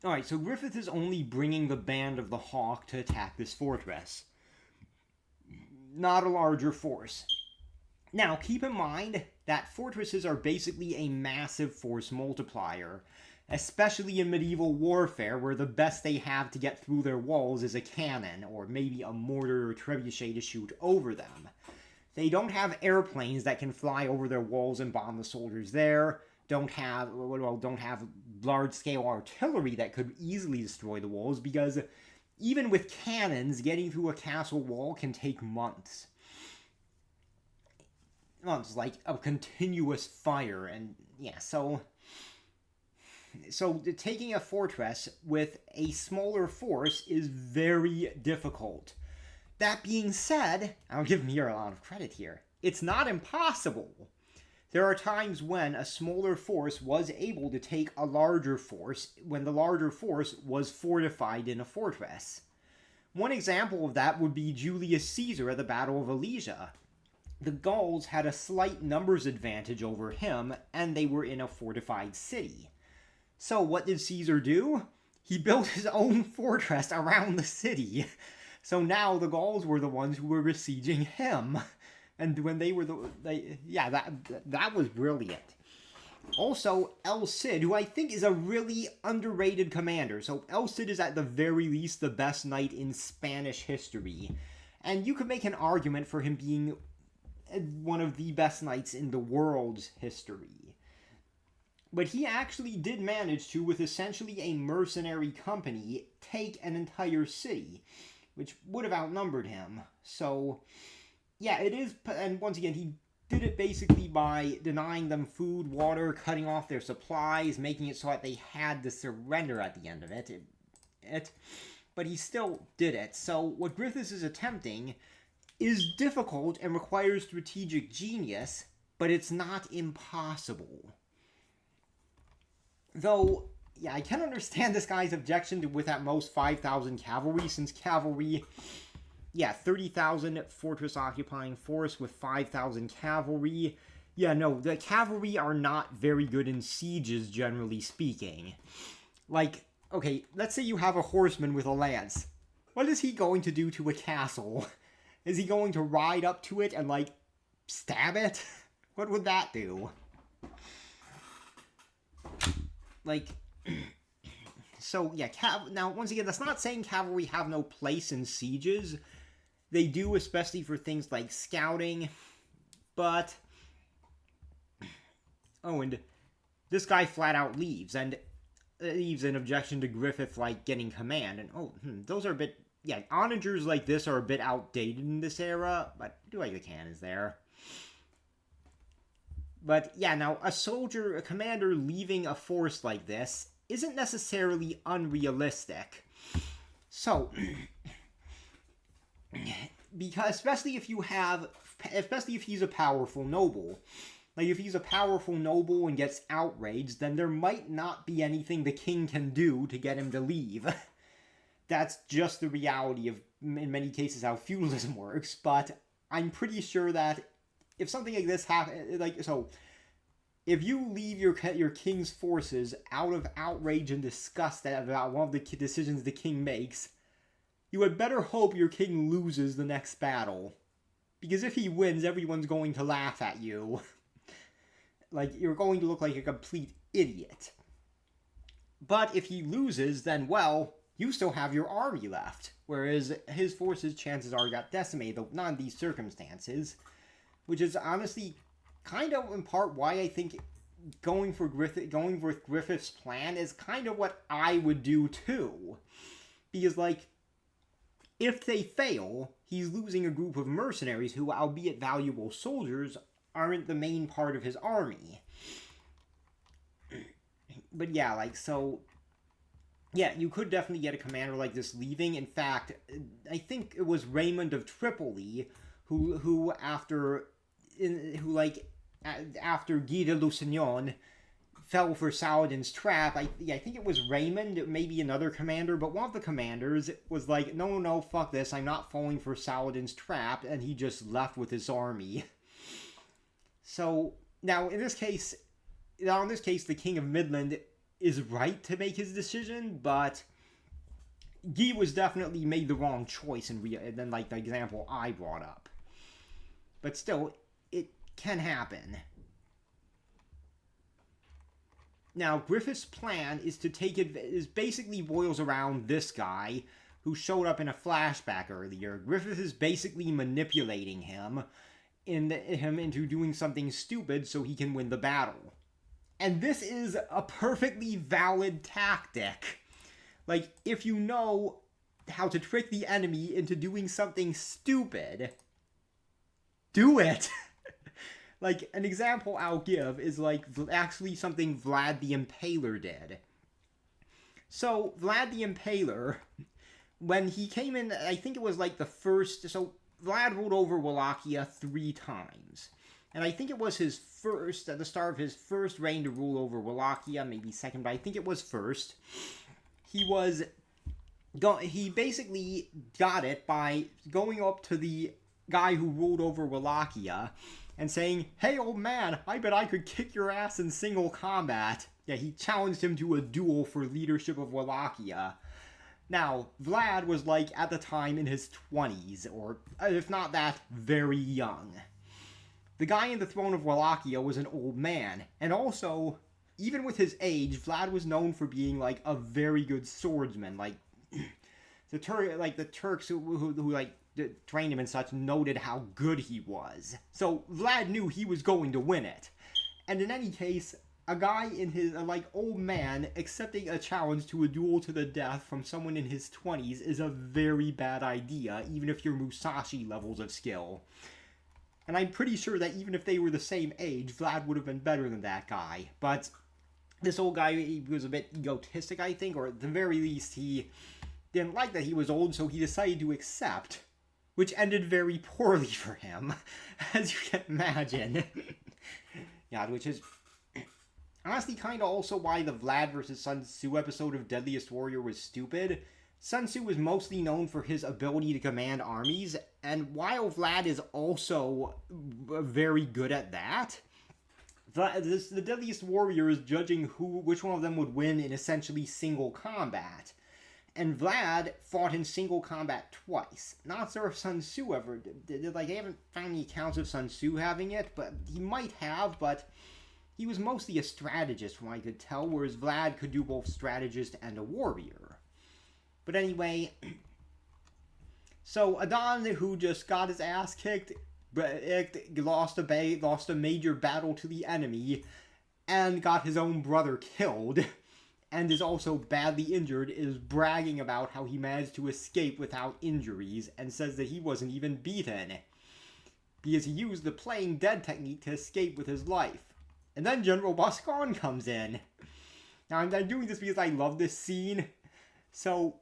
Alright, so Griffith is only bringing the Band of the Hawk to attack this fortress. Not a larger force. Now, keep in mind that fortresses are basically a massive force multiplier, especially in medieval warfare, where the best they have to get through their walls is a cannon, or maybe a mortar or trebuchet to shoot over them. They don't have airplanes that can fly over their walls and bomb the soldiers there, don't have large-scale artillery that could easily destroy the walls, because even with cannons, getting through a castle wall can take months. Months, like a continuous fire, and yeah, so taking a fortress with a smaller force is very difficult. That being said, I'll give Mir a lot of credit here. It's not impossible. There are times when a smaller force was able to take a larger force when the larger force was fortified in a fortress. One example of that would be Julius Caesar at the Battle of Alesia. The Gauls had a slight numbers advantage over him, and they were in a fortified city. So what did Caesar do? He built his own fortress around the city. So now the Gauls were the ones who were besieging him. And when they were that was brilliant. Also, El Cid, who I think is a really underrated commander. So El Cid is at the very least the best knight in Spanish history. And you could make an argument for him being one of the best knights in the world's history. But he actually did manage to, with essentially a mercenary company, take an entire city, which would have outnumbered him. So, yeah, it is, and once again, he did it basically by denying them food, water, cutting off their supplies, making it so that they had to surrender at the end of it. But he still did it. So what Griffiths is attempting is difficult and requires strategic genius, but it's not impossible. Though, yeah, I can understand this guy's objection to with at most 5,000 cavalry, since cavalry... Yeah, 30,000 fortress-occupying force with 5,000 cavalry. Yeah, no, the cavalry are not very good in sieges, generally speaking. Like, okay, let's say you have a horseman with a lance. What is he going to do to a castle? Is he going to ride up to it and, like, stab it? What would that do? Like... So, yeah, now, once again, that's not saying cavalry have no place in sieges. They do, especially for things like scouting, but... Oh, and this guy flat out leaves, and leaves an objection to Griffith, like, getting command, and those are a bit... Yeah, onagers like this are a bit outdated in this era, but I do like the cannons there. But, yeah, now, a commander leaving a force like this isn't necessarily unrealistic. So, because, especially if he's a powerful noble. Like, if he's a powerful noble and gets outraged, then there might not be anything the king can do to get him to leave. That's just the reality of, in many cases, how feudalism works, but I'm pretty sure that if something like this happens, if you leave your king's forces out of outrage and disgust about one of the decisions the king makes, you had better hope your king loses the next battle. Because if he wins, everyone's going to laugh at you. Like, you're going to look like a complete idiot. But if he loses, then, well, you still have your army left. Whereas his forces, chances are, got decimated, though not in these circumstances. Which is honestly kind of in part why I think going with Griffith's plan is kind of what I would do too. Because, like, if they fail, he's losing a group of mercenaries who, albeit valuable soldiers, aren't the main part of his army. But yeah, like, so... Yeah, you could definitely get a commander like this leaving. In fact, I think it was Raymond of Tripoli who after Guy de Lusignan fell for Saladin's trap. I think it was Raymond, maybe another commander, but one of the commanders was like, no, fuck this, I'm not falling for Saladin's trap, and he just left with his army. So, now in this case, the King of Midland is right to make his decision, but Guy was definitely made the wrong choice than like the example I brought up. But still, it can happen. Now, Griffith's plan is basically boils around this guy who showed up in a flashback earlier. Griffith is basically manipulating him into doing something stupid so he can win the battle. And this is a perfectly valid tactic. Like, if you know how to trick the enemy into doing something stupid, do it! Like, an example I'll give is, like, actually something Vlad the Impaler did. So, Vlad the Impaler, when he came in, I think it was, like, so, Vlad ruled over Wallachia 3 times. And I think it was at the start of his first reign to rule over Wallachia, maybe second, but I think it was first. He basically got it by going up to the guy who ruled over Wallachia and saying, "Hey, old man, I bet I could kick your ass in single combat." Yeah, he challenged him to a duel for leadership of Wallachia. Now, Vlad was, like, at the time in his 20s, or if not that, very young. The guy in the throne of Wallachia was an old man, and also, even with his age, Vlad was known for being, like, a very good swordsman. Like, the Turks who trained him and such noted how good he was. So, Vlad knew he was going to win it. And in any case, a guy in his, old man accepting a challenge to a duel to the death from someone in his 20s is a very bad idea, even if you're Musashi levels of skill. And I'm pretty sure that even if they were the same age, Vlad would have been better than that guy. But this old guy, he was a bit egotistic, I think, or at the very least, he didn't like that he was old, so he decided to accept, which ended very poorly for him, as you can imagine. Yeah, which is honestly kind of also why the Vlad versus Sun Tzu episode of Deadliest Warrior was stupid. Sun Tzu was mostly known for his ability to command armies, and while Vlad is also very good at that, the Deadliest Warrior is judging which one of them would win in essentially single combat. And Vlad fought in single combat twice. Not sure if Sun Tzu ever did. I haven't found any accounts of Sun Tzu having it, but he might have, but he was mostly a strategist from what I could tell, whereas Vlad could do both strategist and a warrior. But anyway, So Adon, who just got his ass kicked, lost a major battle to the enemy, and got his own brother killed, and is also badly injured, is bragging about how he managed to escape without injuries, and says that he wasn't even beaten, because he used the playing dead technique to escape with his life. And then General Boscan comes in. Now, I'm doing this because I love this scene. So,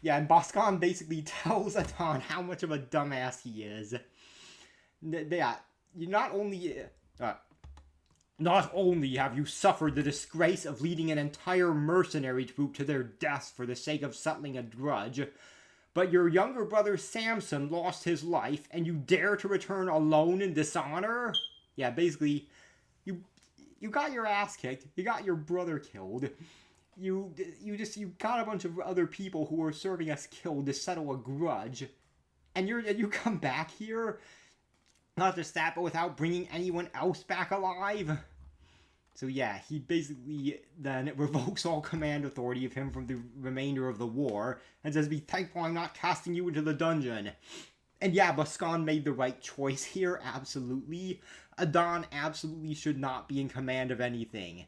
yeah, and Boscan basically tells Adon how much of a dumbass he is. Yeah, you not only have you suffered the disgrace of leading an entire mercenary troop to their deaths for the sake of settling a grudge, but your younger brother Samson lost his life, and you dare to return alone in dishonor? Yeah, basically, you got your ass kicked, you got your brother killed, you got a bunch of other people who were serving us killed to settle a grudge, and you come back here, not just that, but without bringing anyone else back alive. So yeah, he basically then revokes all command authority of him from the remainder of the war, and says, "Be thankful I'm not casting you into the dungeon." And yeah, Boscan made the right choice here, absolutely. Adon absolutely should not be in command of anything.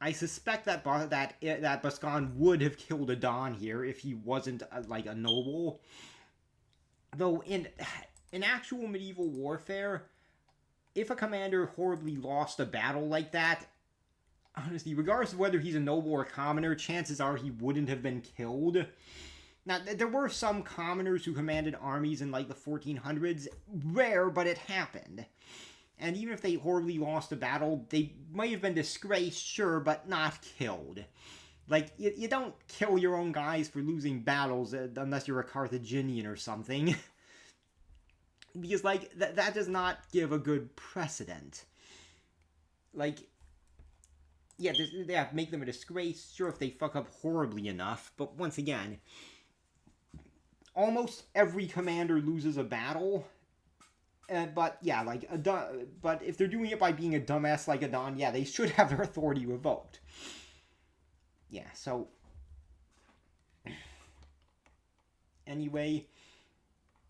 I suspect that Boscan would have killed Adon here if he wasn't like a noble. Though in actual medieval warfare, if a commander horribly lost a battle like that, honestly, regardless of whether he's a noble or a commoner, chances are he wouldn't have been killed. Now, there were some commoners who commanded armies in, like, the 1400s. Rare, but it happened. And even if they horribly lost a battle, they might have been disgraced, sure, but not killed. Like, you don't kill your own guys for losing battles unless you're a Carthaginian or something. Because, like, that does not give a good precedent. Like, yeah, make them a disgrace, sure, if they fuck up horribly enough, but once again, almost every commander loses a battle, but yeah, like, but if they're doing it by being a dumbass like Adon, yeah, they should have their authority revoked. Yeah, so, anyway,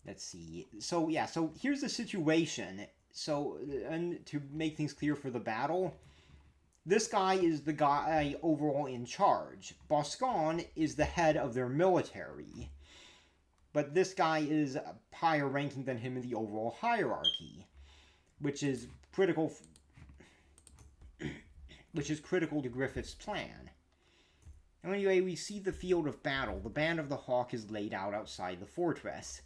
let's see. So, yeah, so here's the situation. So, and to make things clear for the battle, this guy is the guy overall in charge. Boscan is the head of their military. But this guy is higher ranking than him in the overall hierarchy, which is critical to Griffith's plan. And anyway, we see the field of battle. The Band of the Hawk is laid out outside the fortress.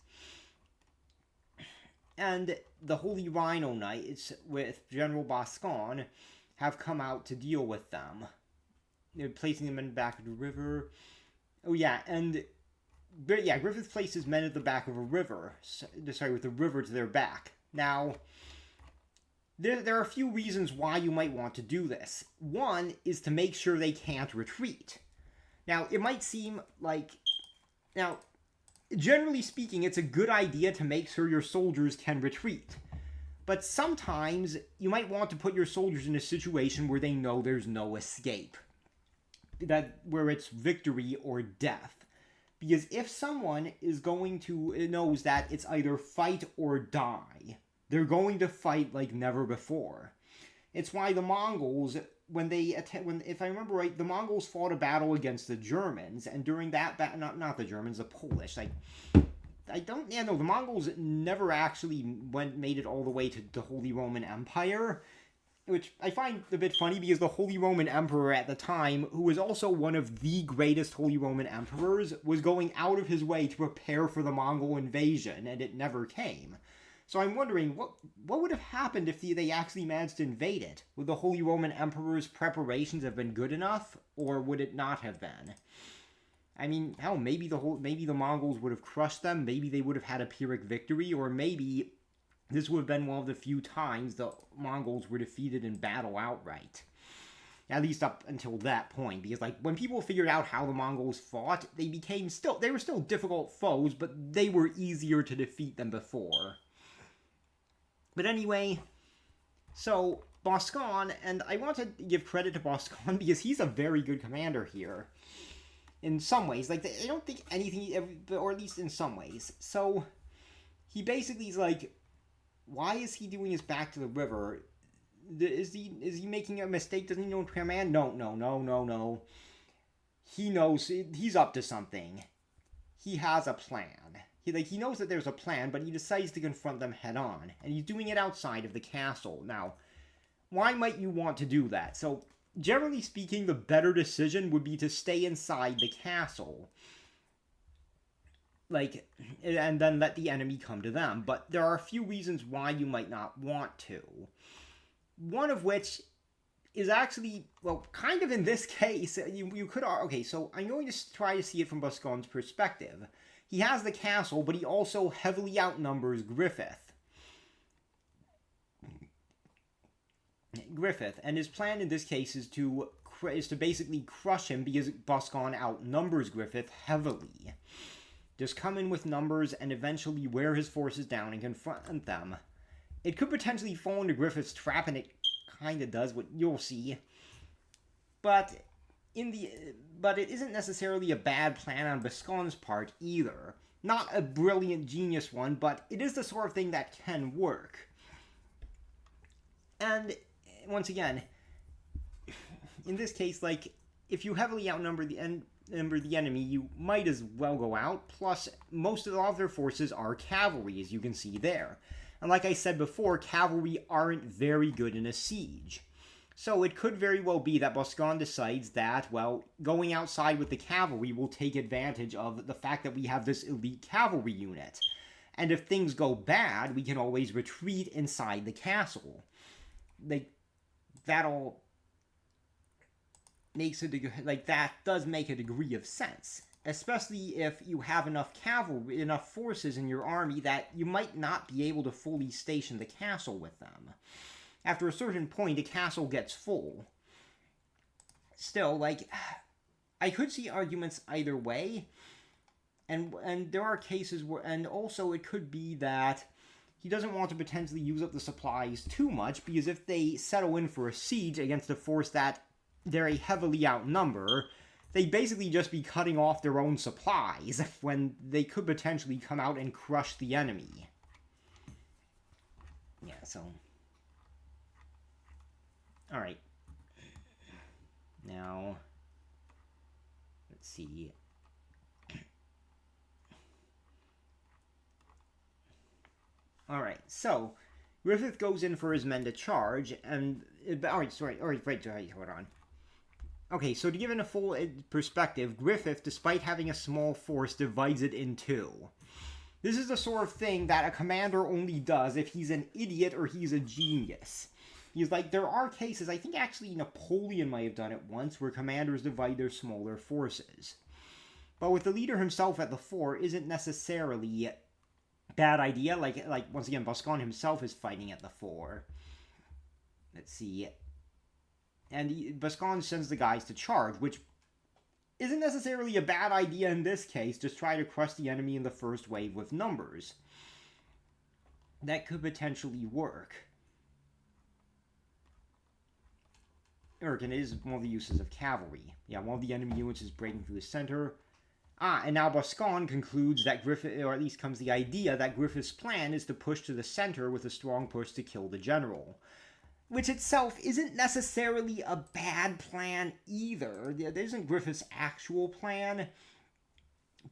And the Holy Rhino Knights, with General Boscan, have come out to deal with them. They're placing them in the back of the river. Oh yeah, and yeah, Griffith places men at the back of a river. Sorry, with the river to their back. Now, there are a few reasons why you might want to do this. One is to make sure they can't retreat. Now, it might seem like... Now, generally speaking, it's a good idea to make sure your soldiers can retreat. But sometimes, you might want to put your soldiers in a situation where they know there's no escape. Where it's victory or death. Because if someone knows that it's either fight or die, they're going to fight like never before. It's why the Mongols, if I remember right, the Mongols fought a battle against the Germans, and during that battle, not the Germans, the Polish, the Mongols never actually made it all the way to the Holy Roman Empire, which I find a bit funny because the Holy Roman Emperor at the time, who was also one of the greatest Holy Roman Emperors, was going out of his way to prepare for the Mongol invasion, and it never came. So I'm wondering, what would have happened if they actually managed to invade it? Would the Holy Roman Emperor's preparations have been good enough, or would it not have been? I mean, hell, maybe the Mongols would have crushed them, maybe they would have had a Pyrrhic victory, or maybe this would have been one of the few times the Mongols were defeated in battle outright. At least up until that point, because like when people figured out how the Mongols fought, they were still difficult foes, but they were easier to defeat than before. But anyway, so Boscan, and I want to give credit to Boscan because he's a very good commander here. in some ways. Like, I don't think anything, or at least in some ways. So, he basically is like, why is he doing his back to the river? Is he making a mistake? Doesn't he know command? No. He knows he's up to something. He has a plan. He knows that there's a plan, but he decides to confront them head on, and he's doing it outside of the castle. Now, why might you want to do that? So, generally speaking, the better decision would be to stay inside the castle. Like, and then let the enemy come to them. But there are a few reasons why you might not want to. One of which is actually, well, kind of in this case, you could, okay, so I'm going to try to see it from Boscan's perspective. He has the castle, but he also heavily outnumbers Griffith. And his plan in this case is to basically crush him because Boscan outnumbers Griffith heavily. Just come in with numbers and eventually wear his forces down and confront them. It could potentially fall into Griffith's trap, and it kind of does, what you'll see. But it isn't necessarily a bad plan on Boscan's part either. Not a brilliant genius one, but it is the sort of thing that can work. And once again, in this case, like, if you heavily outnumber the enemy, you might as well go out. Plus, most of their forces are cavalry, as you can see there. And like I said before, cavalry aren't very good in a siege. So it could very well be that Boscan decides that, well, going outside with the cavalry will take advantage of the fact that we have this elite cavalry unit. And if things go bad, we can always retreat inside the castle. That does make a degree of sense. Especially if you have enough cavalry, enough forces in your army that you might not be able to fully station the castle with them. After a certain point, the castle gets full. Still, like, I could see arguments either way, and there are cases where, and also it could be that he doesn't want to potentially use up the supplies too much, because if they settle in for a siege against a force that they're heavily outnumber, they'd basically just be cutting off their own supplies when they could potentially come out and crush the enemy. Yeah, so... Alright. Now... Let's see... Alright, so... Griffith goes in for his men to charge, and... Alright, hold on. Okay, so to give it a full perspective, Griffith, despite having a small force, divides it in two. This is the sort of thing that a commander only does if he's an idiot or he's a genius. He's like, there are cases, I think actually Napoleon might have done it once, where commanders divide their smaller forces. But with the leader himself at the fore isn't necessarily a bad idea, like once again, Boscan himself is fighting at the fore. Let's see... And Boscan sends the guys to charge, which isn't necessarily a bad idea in this case. Just try to crush the enemy in the first wave with numbers. That could potentially work. And it is one of the uses of cavalry. Yeah, one of the enemy units is breaking through the center. And now Boscan concludes that Griffith, or at least comes the idea that Griffith's plan is to push to the center with a strong push to kill the general. Which itself isn't necessarily a bad plan either. There isn't Griffith's actual plan,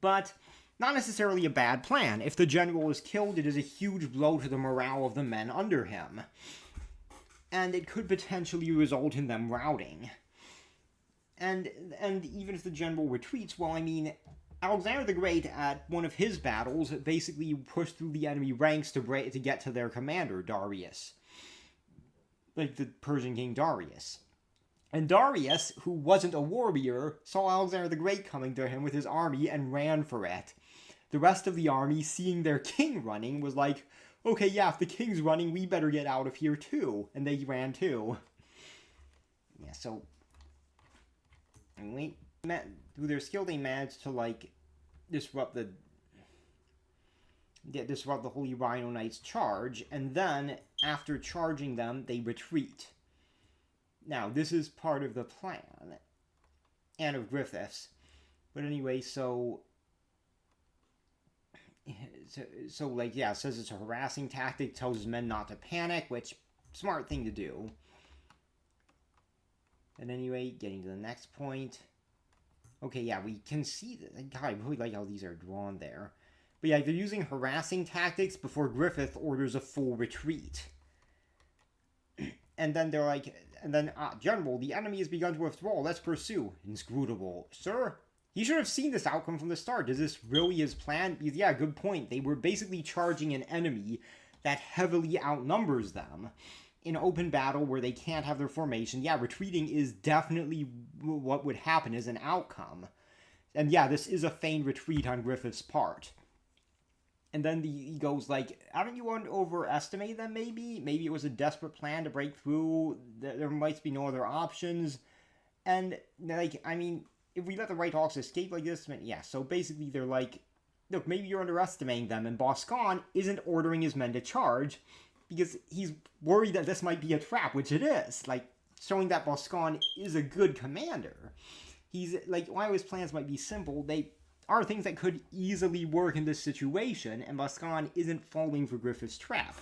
but not necessarily a bad plan. If the general is killed, it is a huge blow to the morale of the men under him. And it could potentially result in them routing. And even if the general retreats, well, I mean, Alexander the Great, at one of his battles, basically pushed through the enemy ranks to get to their commander, Darius. Like the Persian king Darius. And Darius, who wasn't a warrior, saw Alexander the Great coming to him with his army and ran for it. The rest of the army, seeing their king running, was like, okay, yeah, if the king's running, we better get out of here too. And they ran too. Yeah, so... through their skill, they managed to, like, disrupt the Holy Rhino Knight's charge, and then, after charging them, they retreat. Now, this is part of the plan, and of Griffith's, But anyway, so like, yeah, it says it's a harassing tactic, tells his men not to panic, which, smart thing to do. And anyway, getting to the next point. Okay, yeah, we can see that. God, I really like how these are drawn there. But yeah, they're using harassing tactics before Griffith orders a full retreat. And then they're like, General, the enemy has begun to withdraw. Let's pursue. Inscrutable. Sir? He should have seen this outcome from the start. Is this really his plan? Because, yeah, good point. They were basically charging an enemy that heavily outnumbers them. In open battle where they can't have their formation, yeah, retreating is definitely what would happen as an outcome. And yeah, this is a feigned retreat on Griffith's part. And then he goes like, haven't you overestimated them maybe? Maybe it was a desperate plan to break through. There might be no other options. And, like, I mean, if we let the White Hawks escape like this, yeah, so basically they're like, look, maybe you're underestimating them. And Boscan isn't ordering his men to charge because he's worried that this might be a trap, which it is. Like, showing that Boscan is a good commander. He's, like, while his plans might be simple, they are things that could easily work in this situation, and Boscan isn't falling for Griffith's trap.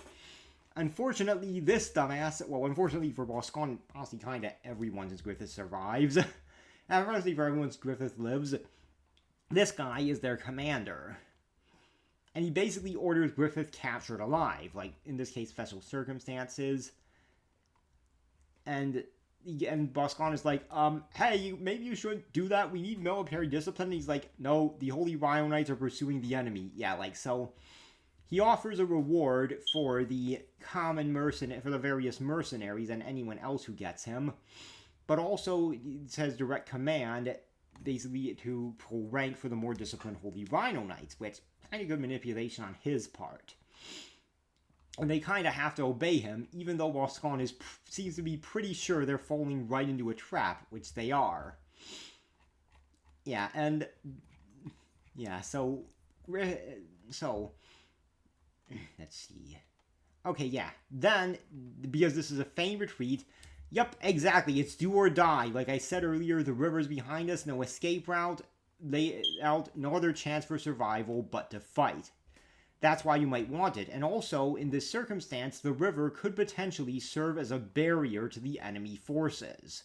Unfortunately, this dumbass, well, unfortunately for Boscan, honestly, kinda everyone since Griffith survives, and honestly for everyone since Griffith lives, this guy is their commander. And he basically orders Griffith captured alive, like, in this case, special circumstances. And Boscan is like, hey, maybe you should do that. We need military discipline. And he's like, no, the Holy Rhino Knights are pursuing the enemy. Yeah, like, so he offers a reward for the for the various mercenaries and anyone else who gets him. But also, it says direct command, basically to pull rank for the more disciplined Holy Rhino Knights, which kind of good manipulation on his part. And they kind of have to obey him, even though Boscan seems to be pretty sure they're falling right into a trap, which they are. Yeah, and yeah, so let's see. Okay, yeah. Then, because this is a feigned retreat, yep, exactly, it's do or die. Like I said earlier, the river's behind us, no escape route, no other chance for survival but to fight. That's why you might want it. And also, in this circumstance, the river could potentially serve as a barrier to the enemy forces.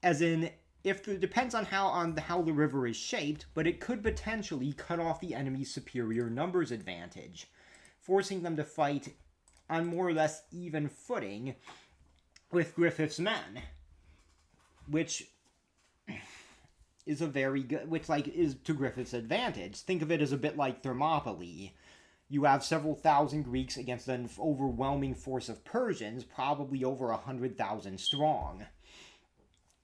As in, depends on how the river is shaped, but it could potentially cut off the enemy's superior numbers advantage, forcing them to fight on more or less even footing with Griffith's men, which is is to Griffith's advantage. Think of it as a bit like Thermopylae. You have several thousand Greeks against an overwhelming force of Persians, probably over 100,000 strong.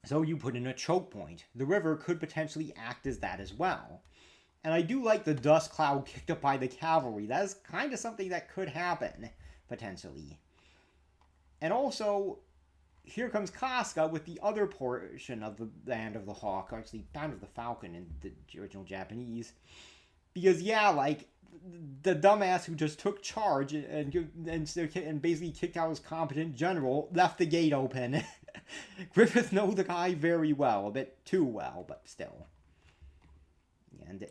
So you put in a choke point. The river could potentially act as that as well. And I do like the dust cloud kicked up by the cavalry. That is kind of something that could happen, potentially. And also, here comes Casca with the other portion of the Land of the Hawk, actually Band of the Falcon in the original Japanese. Because, yeah, like, the dumbass who just took charge and basically kicked out his competent general left the gate open. Griffith knows the guy very well, a bit too well, but still. And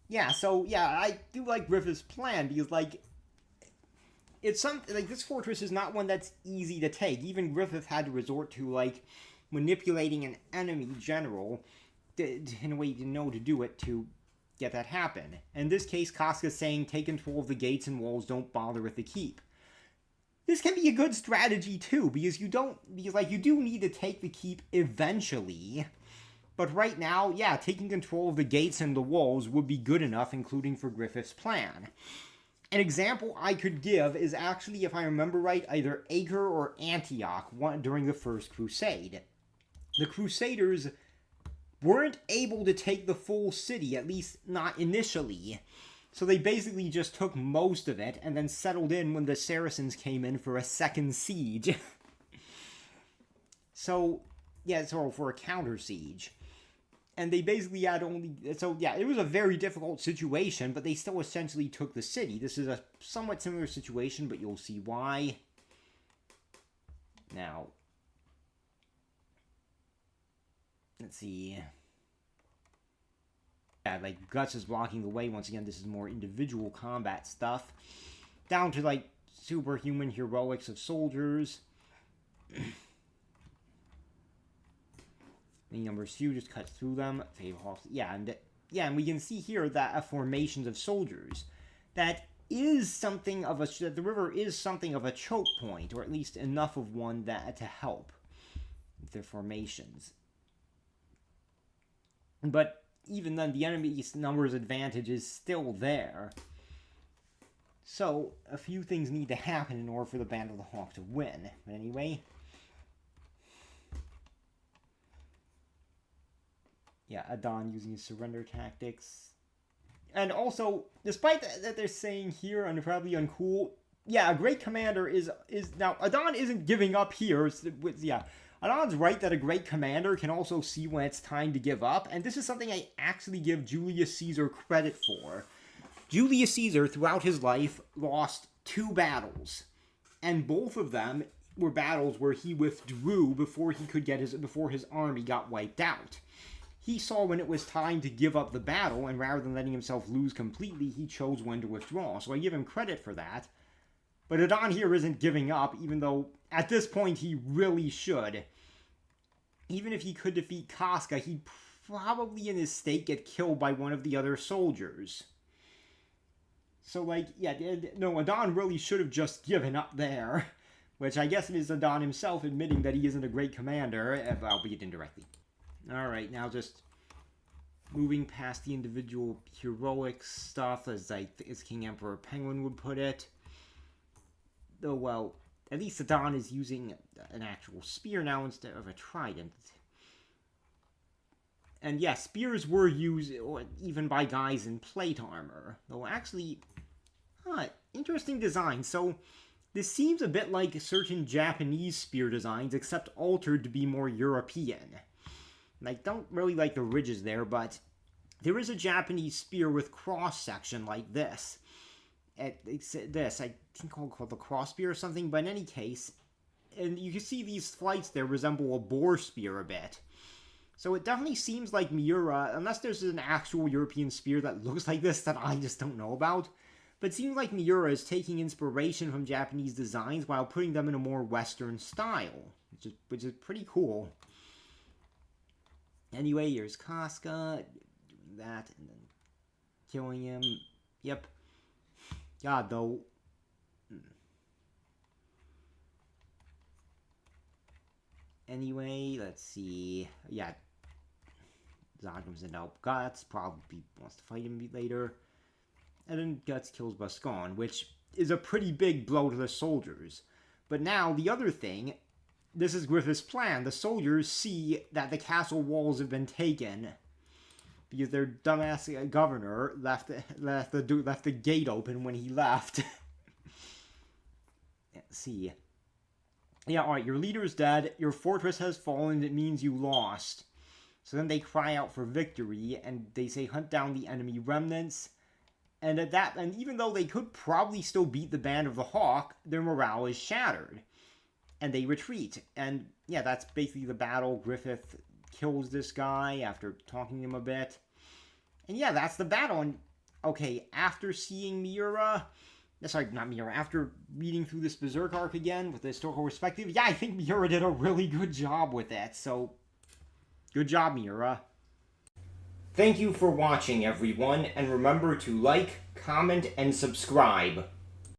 yeah, so yeah, I do like Griffith's plan because, like, it's something like this fortress is not one that's easy to take. Even Griffith had to resort to, like, manipulating an enemy general in a way he didn't know to do it to get that happen. In this case, Casca's saying, take control of the gates and walls, don't bother with the keep. This can be a good strategy too, because you do need to take the keep eventually. But right now, yeah, taking control of the gates and the walls would be good enough, including for Griffith's plan. An example I could give is actually, if I remember right, either Acre or Antioch during the First Crusade. The Crusaders weren't able to take the full city, at least not initially. So they basically just took most of it and then settled in when the Saracens came in for a second siege. So, yeah, so for a counter siege. And they basically had it was a very difficult situation, but they still essentially took the city. This is a somewhat similar situation, but you'll see why. Now, let's see. Yeah, like, Guts is blocking the way. Once again, this is more individual combat stuff. Down to, like, superhuman heroics of soldiers. The numbers few just cuts through them. Yeah, and we can see here that formations of soldiers. That is something of a... The river is something of a choke point, or at least enough of one that to help with their formations. But even then, the enemy's numbers advantage is still there. So, a few things need to happen in order for the Band of the Hawk to win. But anyway... Yeah, Adon using his surrender tactics. And also, despite that they're saying here, and probably uncool, yeah, a great commander is now, Adon isn't giving up here. Yeah, Adon's right that a great commander can also see when it's time to give up, and this is something I actually give Julius Caesar credit for. Julius Caesar, throughout his life, lost 2 battles, and both of them were battles where he withdrew before he could get before his army got wiped out. He saw when it was time to give up the battle, and rather than letting himself lose completely, he chose when to withdraw. So I give him credit for that. But Adon here isn't giving up, even though at this point he really should. Even if he could defeat Casca, he'd probably in his state get killed by one of the other soldiers. So, like, yeah, no, Adon really should have just given up there. Which I guess it is Adon himself admitting that he isn't a great commander, albeit indirectly. Alright, now just moving past the individual heroic stuff, as King Emperor Penguin would put it. Though, well, at least Adon is using an actual spear now instead of a trident. And yeah, spears were used even by guys in plate armor. Though actually, interesting design. So, this seems a bit like certain Japanese spear designs, except altered to be more European. And I don't really like the ridges there, but there is a Japanese spear with cross-section like this. It's this, I think called the cross spear or something, but in any case, and you can see these flights there resemble a boar spear a bit. So it definitely seems like Miura, unless there's an actual European spear that looks like this that I just don't know about, but it seems like Miura is taking inspiration from Japanese designs while putting them in a more Western style, which is pretty cool. Anyway, here's Casca, doing that, and then killing him. Yep. God, though. Anyway, let's see. Yeah. Zod comes in to help Guts, probably wants to fight him later. And then Guts kills Buscon, which is a pretty big blow to the soldiers. But now, the other thing... This is Griffith's plan. The soldiers see that the castle walls have been taken because their dumbass governor left the gate open when he left. Let's see. Yeah, alright, your leader's dead. Your fortress has fallen. It means you lost. So then they cry out for victory, and they say hunt down the enemy remnants. And even though they could probably still beat the Band of the Hawk, their morale is shattered. And they retreat. And yeah, that's basically the battle. Griffith kills this guy after talking to him a bit. And yeah, that's the battle. And okay, after seeing Miura... Sorry, not Miura. After reading through this Berserk arc again with the historical perspective, yeah, I think Miura did a really good job with it. So, good job, Miura. Thank you for watching, everyone. And remember to like, comment, and subscribe.